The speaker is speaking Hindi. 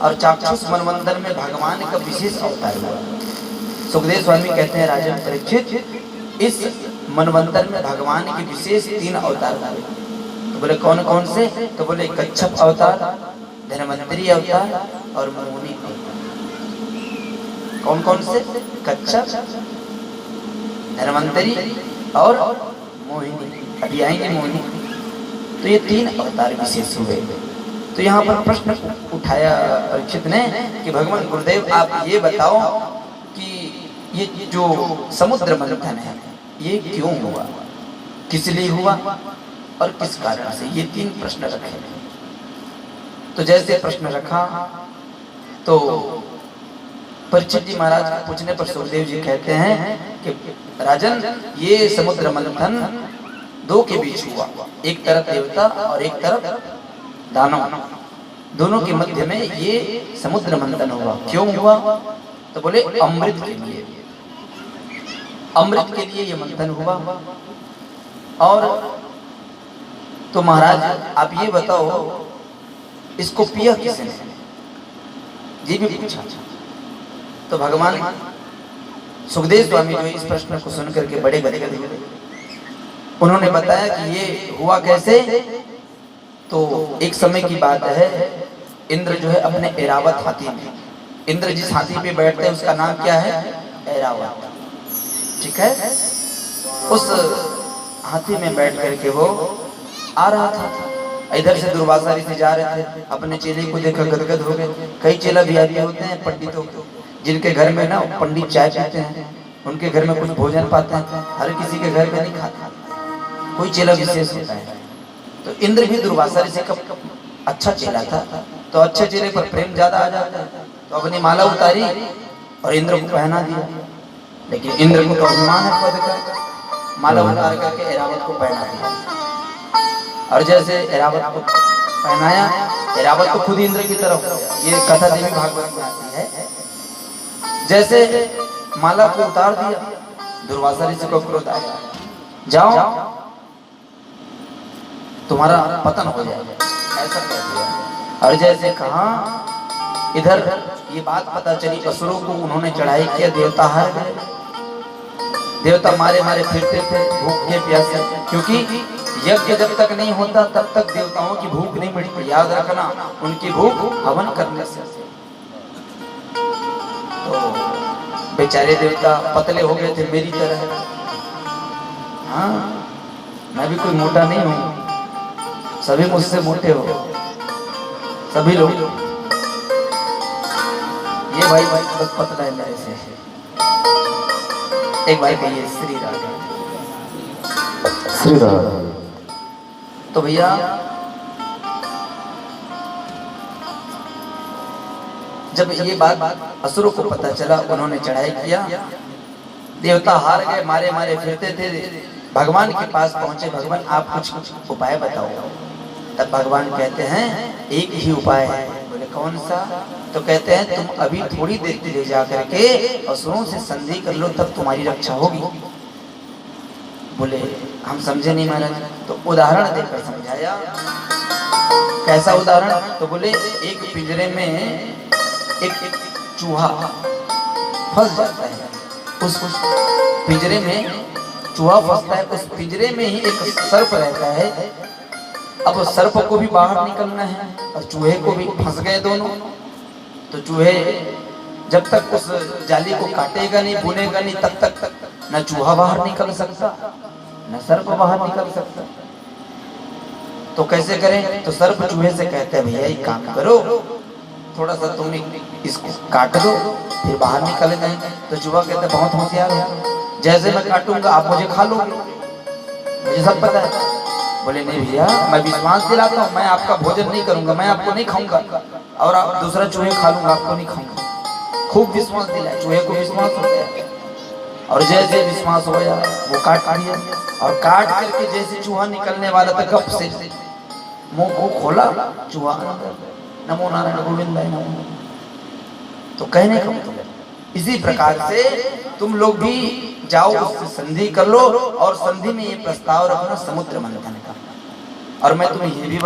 और चाक्षुष मनवंतर में भगवान का विशेष अवतार हुआ। सुखदेव स्वामी कहते हैं राजन परीक्षित, इस मनवंतर में भगवान के विशेष 3 अवतार हुए। तो बोले कौन कौन से? तो बोले कच्छप अवतार, धन्वंतरी अवतार और मोहिनी अवतार। कौन कौन से? कच्छप, धन्वंतरी और मोहिनी। अभी आएंगे मोहिनी। तो ये 3 अवतार विशेष हुए। तो यहाँ पर प्रश्न उठाया परीक्षित ने कि भगवान गुरुदेव आप ये बताओ कि ये जो समुद्र मंथन है ये क्यों हुआ, किस लिए हुआ और किस कारण से? ये 3 प्रश्न रखे। तो जैसे प्रश्न रखा तो परीक्षित जी महाराज के पूछने पर सुखदेव जी कहते हैं कि राजन ये समुद्र मंथन 2 के बीच हुआ, एक तरफ देवता और एक तरफ दानव, दोनों के मध्य में ये समुद्र मंथन हुआ। क्यों हुआ? तो बोले अमृत के लिए, अमृत के लिए ये मंथन हुआ। और तो महाराज आप ये बताओ इसको पिया किसने? ये भी पूछा। तो भगवान सुखदेव स्वामी जो इस प्रश्न को सुनकर के बड़े गदगद हुए। उन्होंने बताया कि ये हुआ कैसे। तो एक समय की बात है, इंद्र जो है अपने ऐरावत हाथी में, इंद्र जिस हाथी पे बैठते हैं उसका नाम क्या है? ऐरावत, ठीक है। उस हाथी में बैठ करके वो आ रहा था। इधर से दुर्वासा ऋषि जा रहे थे, अपने चेले को देखकर गदगद हो गए। कई चेला वीआईपी होते हैं पंडितों के, जिनके घर में ना पंडित चाय पीते हैं, उनके घर में कुछ भोजन पाते हैं, हर किसी के घर में नहीं खाते, कोई चेला विशेष होता है। तो इंद्र भी दुर्वासा ऋषि का अच्छा चेला था, तो अच्छे चेले पर प्रेम ज्यादा आ जाता है। तो अपनी माला उतारी और इंद्र को पहना दिया। लेकिन इंद्र को तो अभिमान है पद का, माला उतार करके ऐरावत को पहना दिया। और जैसे ऐरावत को पहनाया, ऐरावत तो खुद इंद्र की तरफ, ये कथा देवी भागवत में आती है। जैसे माला को उतार दिया, दुर्वासा ऋषि को क्रोध आया, जाओ तुम्हारा पतन हो जाएगा, ऐसा कह दिया। और जैसे कहा, इधर ये बात पता चली असुरों को, उन्होंने चढ़ाई किया, देवता हार गए। देवता मारे मारे फिरते थे भूखे प्यासे, क्योंकि यज्ञ जब तक नहीं होता तब तक देवताओं की भूख नहीं मिटती। याद रखना, उनकी भूख हवन करने से। तो बेचारे देवता पतले हो गए थे मेरी तरह। हाँ, मैं भी कोई मोटा नहीं हूँ, सभी मुझसे मोटे हो, सभी लोग। ये भाई बस पतला है मेरे से। एक भाई कहिए श्री राधे, श्री राधे। तो भैया जब ये बात असुरों को पता चला, उन्होंने चढ़ाई किया, देवता हार गए, मारे मारे फिरते थे। भगवान के पास पहुंचे, भगवान आप कुछ उपाय बताओ। तब भगवान कहते हैं एक ही उपाय है। बोले कौन सा? तो कहते हैं तुम अभी थोड़ी देर ले जा करके असुरों से संधि कर लो, तब तुम्हारी रक्षा होगी। बोले हम समझे नहीं महाराज। तो उदाहरण देकर समझाया। कैसा उदाहरण? तो बोले एक पिंजरे में एक चूहा फंस जाता है, उस पिंजरे में चूहा फंसता है, उस पिंजरे में ही एक सर्प रहता है। अब सर्प को भी बाहर निकलना है और चूहे को भी, फंस गए दोनों। तो चूहे जब तक उस जाली को काटेगा नहीं, बुनेगा नहीं, तब तक न चूहा बाहर निकल सकता न सर्प बाहर निकल सकता। तो कैसे करें? तो सर्प चूहे से कहते हैं भैया एक काम करो, थोड़ा सा तुम इसको काट दो, फिर बाहर निकल जाएंगे। तो चूहा कहते बहुत होशियार हो, जैसे मैं काटूंगा आप मुझे खा लोगे, मुझे सब पता है। बोले नहीं भैया, मैं विश्वास दिलाता हूँ, मैं आपका भोजन नहीं करूंगा, मैं आपको नहीं खाऊंगा, और आप दूसरा चूहे खा लूंगा, आपको नहीं खाऊंगा। खूब विश्वास दिलाया, चूहे को विश्वास हो गया। और जैसे विश्वास हो गया वो काट दिया, और काट करके जैसे चूहा निकलने वाला था, गप से मुंह को खोला चूहा, नमो नारायण गोविंद नमो। तो कहने का मतलब इसी प्रकार से तुम लोग भी जाओ, उससे संधि कर लो, और संधि में ये प्रस्ताव रखना समुद्र मंथन का। और मैं तुम्हें ये भी